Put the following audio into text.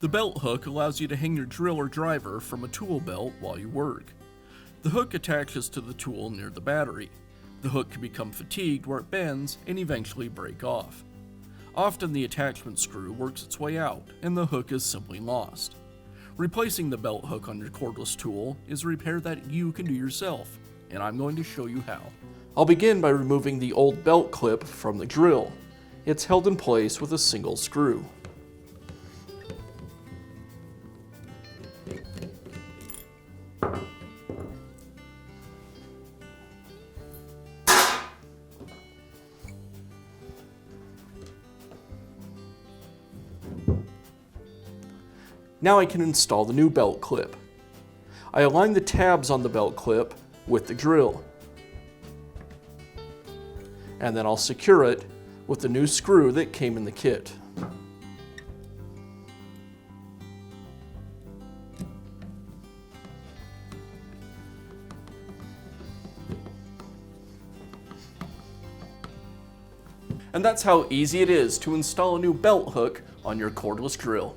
The belt hook allows you to hang your drill or driver from a tool belt while you work. The hook attaches to the tool near the battery. The hook can become fatigued where it bends and eventually break off. Often the attachment screw works its way out and the hook is simply lost. Replacing the belt hook on your cordless tool is a repair that you can do yourself, and I'm going to show you how. I'll begin by removing the old belt clip from the drill. It's held in place with a single screw. Now I can install the new belt clip. I align the tabs on the belt clip with the drill. And then I'll secure it with the new screw that came in the kit. And that's how easy it is to install a new belt hook on your cordless drill.